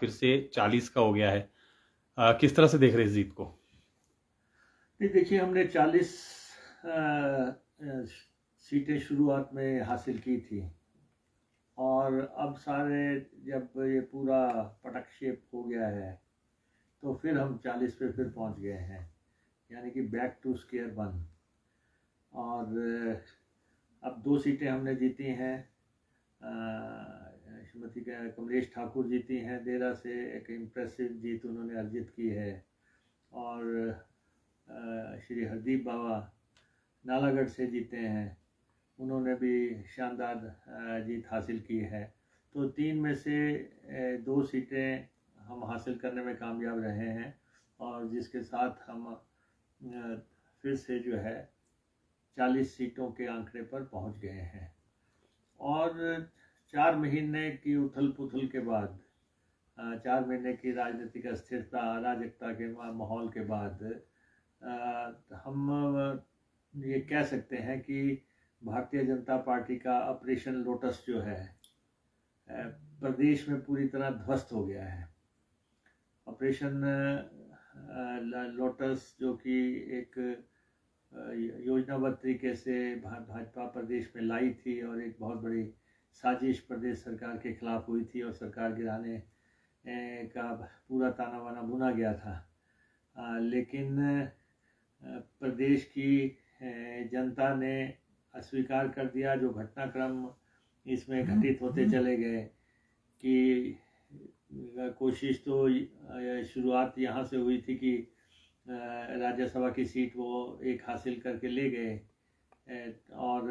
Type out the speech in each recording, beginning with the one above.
फिर से 40 का हो गया है। किस तरह से देख रहे हैं इस जीत को? देखिए, हमने 40 सीटें शुरुआत में हासिल की थी, और अब सारे जब ये पूरा पटक्षेप हो गया है तो फिर हम 40 पे फिर पहुंच गए हैं, यानी कि बैक टू स्क्वायर वन। और अब 2 सीटें हमने जीती हैं। श्रीमती कमलेश ठाकुर जीती हैं देरा से, एक इम्प्रेसिव जीत उन्होंने अर्जित की है। और श्री हरदीप बाबा नालागढ़ से जीते हैं, उन्होंने भी शानदार जीत हासिल की है। तो 3 में से 2 सीटें हम हासिल करने में कामयाब रहे हैं, और जिसके साथ हम फिर से जो है 40 सीटों के आंकड़े पर पहुंच गए हैं। और 4 महीने की उथल पुथल के बाद, 4 महीने की राजनीतिक अस्थिरता, अराजकता के माहौल के बाद हम ये कह सकते हैं कि भारतीय जनता पार्टी का ऑपरेशन लोटस जो है प्रदेश में पूरी तरह ध्वस्त हो गया है। ऑपरेशन लोटस जो कि एक योजनाबद्ध तरीके से भाजपा प्रदेश में लाई थी, और एक बहुत बड़ी साजिश प्रदेश सरकार के खिलाफ हुई थी, और सरकार गिराने का पूरा ताना बाना बुना गया था। लेकिन प्रदेश की जनता ने अस्वीकार कर दिया। जो घटनाक्रम इसमें घटित होते चले गए, कि कोशिश तो शुरुआत यहाँ से हुई थी कि राज्यसभा की सीट वो एक हासिल करके ले गए, और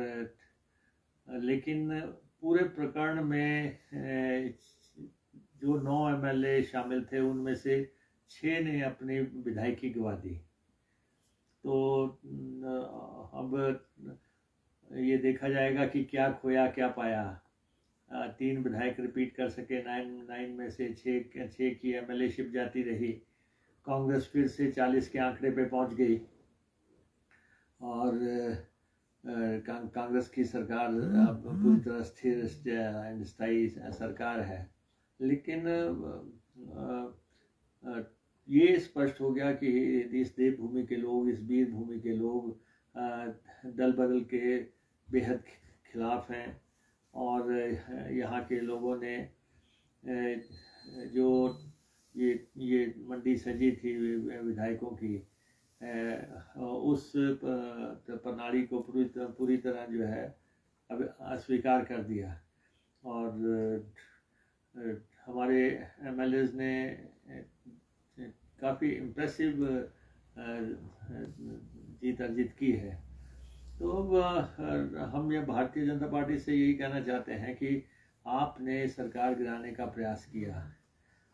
लेकिन पूरे प्रकरण में जो 9 एमएलए शामिल थे उनमें से 6 ने अपनी विधायकी गंवा दी। तो अब ये देखा जाएगा कि क्या खोया क्या पाया। 3 विधायक रिपीट कर सके, 9 में से 6 की एमएलएशिप जाती रही। कांग्रेस फिर से 40 के आंकड़े पे पहुंच गई, और कांग्रेस की सरकार अब पूरी तरह स्थिर स्थायी सरकार है। लेकिन ये स्पष्ट हो गया कि इस देवभूमि के लोग, इस वीर भूमि के लोग दल बदल के बेहद खिलाफ हैं, और यहाँ के लोगों ने जो ये मंडी सजी थी विधायकों की, उस प्रणाली को पूरी तरह जो है अब अस्वीकार कर दिया। और हमारे एमएलएज ने काफ़ी इम्प्रेसिव जीत अर्जित की है। तो अब हम ये भारतीय जनता पार्टी से यही कहना चाहते हैं कि आपने सरकार गिराने का प्रयास किया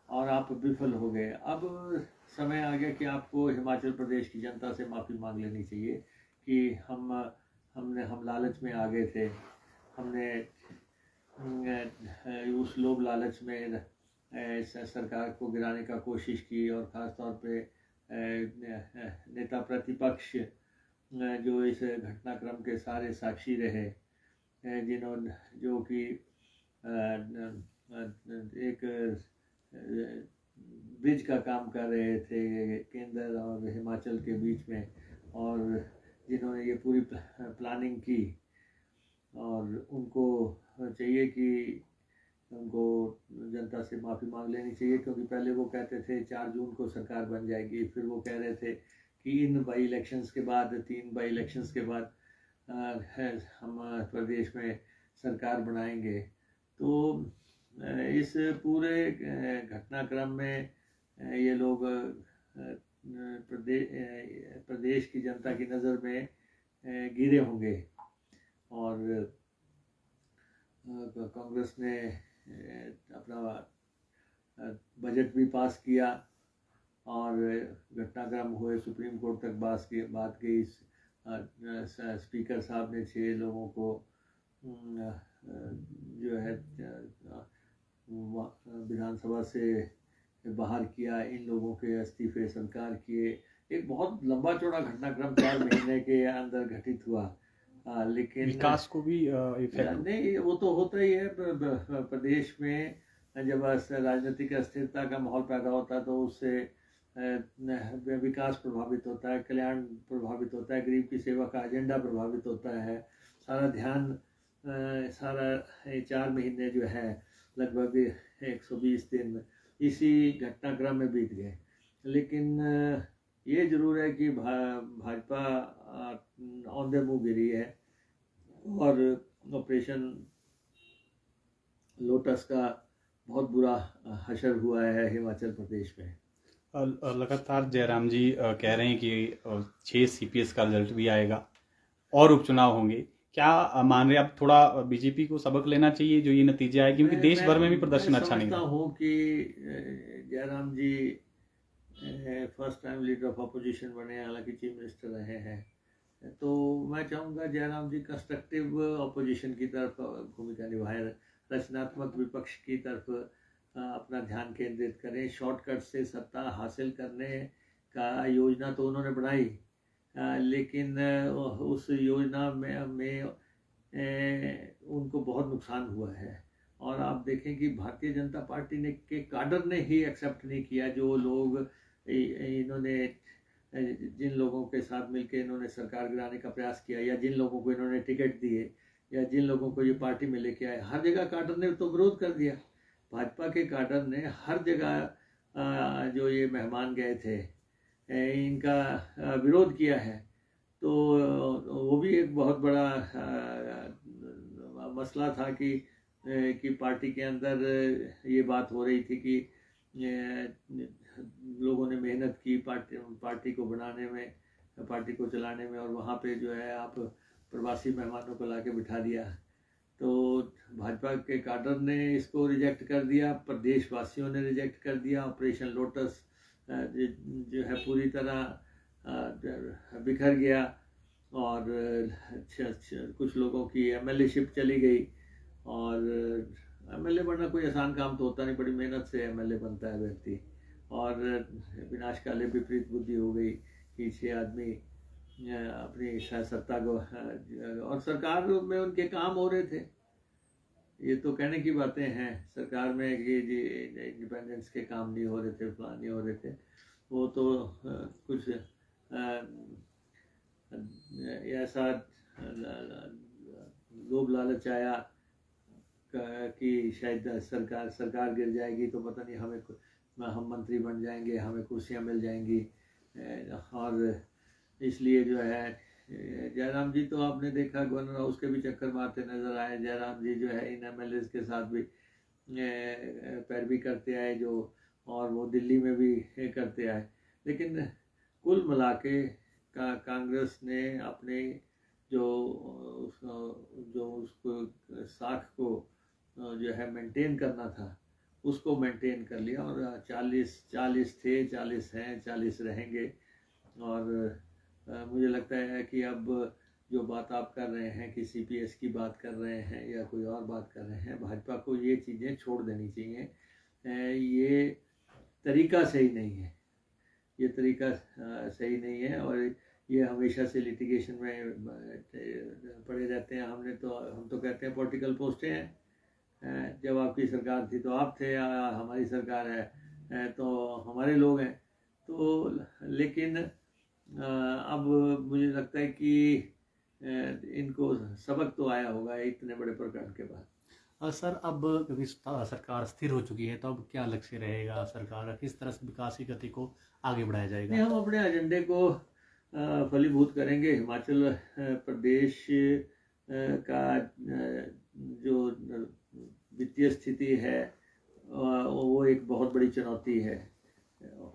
और आप विफल हो गए। अब समय आ गया कि आपको हिमाचल प्रदेश की जनता से माफ़ी मांग लेनी चाहिए कि हम लालच में आ गए थे। हमने उस लोभ लालच में सरकार को गिराने का कोशिश की, और ख़ास तौर पे नेता प्रतिपक्ष जो इस घटनाक्रम के सारे साक्षी रहे, जिन्होंने जो कि एक ब्रिज का काम कर रहे थे केंद्र और हिमाचल के बीच में, और जिन्होंने ये पूरी प्लानिंग की, और उनको चाहिए कि उनको जनता से माफ़ी मांग लेनी चाहिए। क्योंकि पहले वो कहते थे 4 जून को सरकार बन जाएगी, फिर वो कह रहे थे कि इन बाई इलेक्शंस के बाद, 3 बाई इलेक्शंस के बाद हम प्रदेश में सरकार बनाएंगे। तो इस पूरे घटनाक्रम में ये लोग प्रदेश की जनता की नज़र में गिरे होंगे। और कांग्रेस ने अपना बजट भी पास किया, और घटनाक्रम हुए सुप्रीम कोर्ट तक बात गई। स्पीकर साहब ने 6 लोगों को जो है विधानसभा से बाहर किया, इन लोगों के इस्तीफे स्वीकार किए। एक बहुत लंबा चौड़ा घटनाक्रम 4 महीने के अंदर घटित हुआ। लेकिन विकास को भी इफेक्ट नहीं, वो तो होता ही है। प्रदेश में जब राजनीतिक अस्थिरता का माहौल पैदा होता है तो उससे विकास प्रभावित होता है, कल्याण प्रभावित होता है, गरीब की सेवा का एजेंडा प्रभावित होता है। सारा ध्यान सारा 4 महीने जो है लगभग 120 दिन इसी घटनाक्रम में बीत गए। लेकिन ये जरूर है कि भाजपा ऑन द मूव गिरी है और ऑपरेशन लोटस का बहुत बुरा हशर हुआ है हिमाचल प्रदेश में। लगातार जयराम जी कह रहे हैं कि 6 CPS का रिजल्ट भी आएगा और उपचुनाव होंगे। क्या मान रहे आप थोड़ा बीजेपी को सबक लेना चाहिए जो ये नतीजे आए, क्योंकि देश भर में भी प्रदर्शन अच्छा नहीं रहा। मैं समझता हूँ कि Jairam ji first time leader of opposition बने, हालांकि चीफ मिनिस्टर रहे हैं, तो मैं चाहूँगा जयराम जी कंस्ट्रक्टिव अपोजिशन की तरफ भूमिका निभाएं, रचनात्मक विपक्ष की तरफ अपना ध्यान केंद्रित करें। शॉर्टकट से सत्ता हासिल करने का योजना तो उन्होंने बनाई, लेकिन उस योजना में उनको बहुत नुकसान हुआ है। और आप देखें कि भारतीय जनता पार्टी ने के काडर ने ही एक्सेप्ट नहीं किया, जो लोग इन्होंने जिन लोगों के साथ मिलकर इन्होंने सरकार गिराने का प्रयास किया, या जिन लोगों को इन्होंने टिकट दिए, या जिन लोगों को ये पार्टी में लेके आए, हर जगह काडर ने तो विरोध कर दिया। भाजपा के काडर ने हर जगह जो ये मेहमान गए थे इनका विरोध किया है। तो वो भी एक बहुत बड़ा मसला था कि पार्टी के अंदर ये बात हो रही थी कि लोगों ने मेहनत की पार्टी को बनाने में, पार्टी को चलाने में, और वहाँ पे जो है आप प्रवासी मेहमानों को लाके बिठा दिया। तो भाजपा के काडर ने इसको रिजेक्ट कर दिया, प्रदेशवासियों ने रिजेक्ट कर दिया। ऑपरेशन लोटस जो है पूरी तरह बिखर गया और कुछ लोगों की MLA-शिप चली गई। और MLA बनना कोई आसान काम तो होता नहीं, बड़ी मेहनत से MLA बनता है व्यक्ति। और विनाशकाले विपरीत बुद्धि हो गई कि 6 आदमी अपनी सत्ता को, और सरकार में उनके काम हो रहे थे। ये तो कहने की बातें हैं सरकार में कि जी इंडिपेंडेंस के काम नहीं हो रहे थे, प्लान नहीं हो रहे थे। वो तो कुछ ऐसा लोभ लालच आया कि शायद सरकार गिर जाएगी तो पता नहीं हम मंत्री बन जाएंगे, हमें कुर्सियां मिल जाएंगी। और इसलिए जो है जयराम जी तो आपने देखा गवर्नर हाउस के भी चक्कर मारते नजर आए। जयराम जी जो है इन MLAs के साथ भी पैरवी करते आए, जो और वो दिल्ली में भी करते आए। लेकिन कुल मिला के कांग्रेस ने अपने जो उसको साख को जो है मेंटेन करना था उसको मेंटेन कर लिया। और 40 थे, 40 हैं, 40 रहेंगे। और मुझे लगता है कि अब जो बात आप कर रहे हैं कि CPS की बात कर रहे हैं या कोई और बात कर रहे हैं, भाजपा को ये चीज़ें छोड़ देनी चाहिए। ये तरीका सही नहीं है, ये तरीका सही नहीं है। और ये हमेशा से लिटिगेशन में पड़े रहते हैं। हम तो कहते हैं पॉलिटिकल पोस्टें हैं, जब आपकी सरकार थी तो आप थे, हमारी सरकार है तो हमारे लोग हैं। तो लेकिन अब मुझे लगता है कि इनको सबक तो आया होगा इतने बड़े प्रकरण के बाद। सर अब क्योंकि सरकार स्थिर हो चुकी है तो अब क्या लक्ष्य रहेगा सरकार का, किस तरह से विकास की गति को आगे बढ़ाया जाएगा? नहीं, हम अपने एजेंडे को फलीभूत करेंगे। हिमाचल प्रदेश का जो वित्तीय स्थिति है वो एक बहुत बड़ी चुनौती है,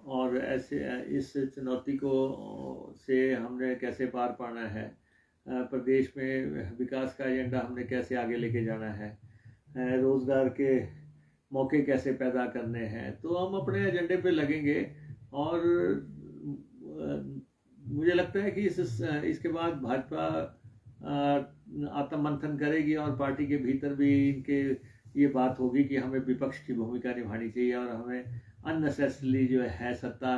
और ऐसे इस चुनौती को से हमने कैसे पार पाना है, प्रदेश में विकास का एजेंडा हमने कैसे आगे लेके जाना है, रोज़गार के मौके कैसे पैदा करने हैं, तो हम अपने एजेंडे पे लगेंगे। और मुझे लगता है कि इसके बाद भाजपा आत्ममंथन करेगी और पार्टी के भीतर भी इनके ये बात होगी कि हमें विपक्ष की भूमिका निभानी चाहिए और हमें अननेसेसरली जो है सत्ता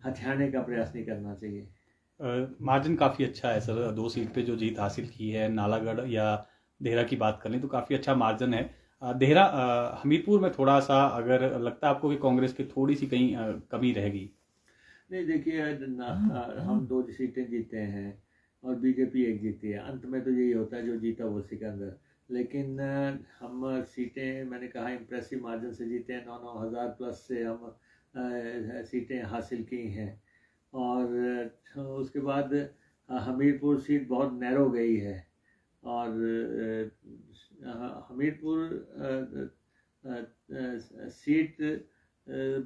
हथियाने का प्रयास नहीं करना चाहिए। मार्जिन काफ़ी अच्छा है सर, 2 सीट पे जो जीत हासिल की है, नालागढ़ या देहरा की बात करें तो काफ़ी अच्छा मार्जिन है। देहरा हमीरपुर में थोड़ा सा अगर लगता है आपको कि कांग्रेस की थोड़ी सी कहीं कमी रहेगी? नहीं, देखिए हम 2 सीटें जीते हैं और बीजेपी 1 जीती है। अंत में तो यही होता है, जो जीता वो सिकंदर। लेकिन हम सीटें, मैंने कहा, इम्प्रेसिव मार्जिन से जीते हैं। 9-9 हज़ार प्लस से हम सीटें हासिल की हैं। और उसके बाद हमीरपुर सीट बहुत नैरो गई है। और हमीरपुर सीट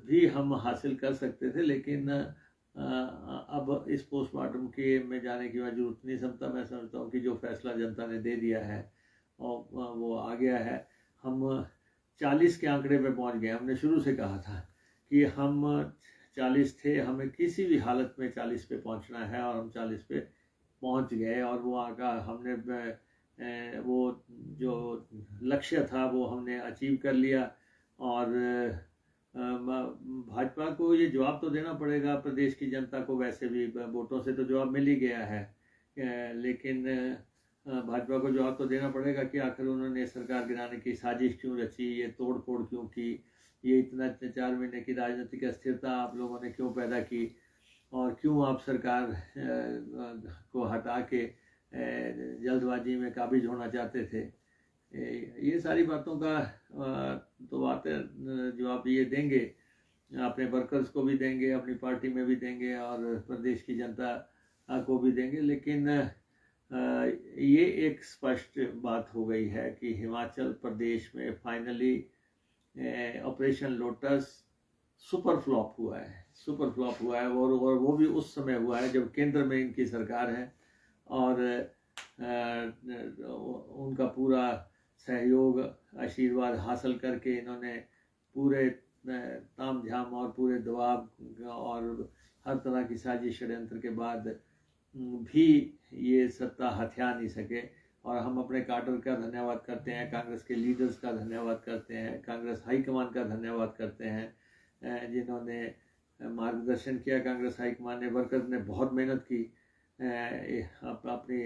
भी हम हासिल कर सकते थे, लेकिन अब इस पोस्टमार्टम के में जाने की मैं जरूरत नहीं समझता। मैं समझता हूँ कि जो फैसला जनता ने दे दिया है और वो आ गया है। हम 40 के आंकड़े पे पहुँच गए। हमने शुरू से कहा था कि हम 40 थे, हमें किसी भी हालत में 40 पे पहुँचना है, और हम 40 पे पहुँच गए। और वो आगा हमने वो जो लक्ष्य था वो हमने अचीव कर लिया। और भाजपा को ये जवाब तो देना पड़ेगा प्रदेश की जनता को। वैसे भी वोटों से तो जवाब मिल ही गया है, लेकिन भाजपा को जवाब तो देना पड़ेगा कि आखिर उन्होंने सरकार गिराने की साजिश क्यों रची, ये तोड़ फोड़ क्यों की, ये इतना 4 महीने की राजनीतिक अस्थिरता आप लोगों ने क्यों पैदा की, और क्यों आप सरकार को हटा के जल्दबाजी में काबिज होना चाहते थे। ये सारी बातों का तो बातें जवाब ये देंगे, अपने वर्कर्स को भी देंगे, अपनी पार्टी में भी देंगे, और प्रदेश की जनता को भी देंगे। लेकिन ये एक स्पष्ट बात हो गई है कि हिमाचल प्रदेश में finally operation lotus super flop हुआ है। और वो भी उस समय हुआ है जब केंद्र में इनकी सरकार है, और उनका पूरा सहयोग, आशीर्वाद हासिल करके इन्होंने पूरे तामझाम और पूरे दबाव और हर तरह की साजिश षड्यंत्र के बाद भी ये सत्ता हथिया नहीं सके। और हम अपने काडर का धन्यवाद करते हैं, कांग्रेस के लीडर्स का धन्यवाद करते हैं, कांग्रेस हाईकमान का धन्यवाद करते हैं, जिन्होंने मार्गदर्शन किया। कांग्रेस हाईकमान ने, वर्कर्स ने बहुत मेहनत की अपनी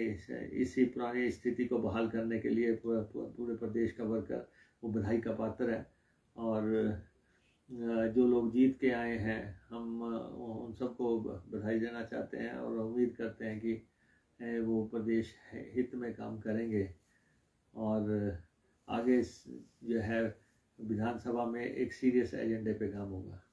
इसी पुरानी स्थिति को बहाल करने के लिए। पूरे प्रदेश का वर्कर वो बधाई का पात्र है। और जो लोग जीत के आए हैं, हम उन सबको बधाई देना चाहते हैं, और उम्मीद करते हैं कि वो प्रदेश हित में काम करेंगे। और आगे जो है विधानसभा में एक सीरियस एजेंडे पे काम होगा।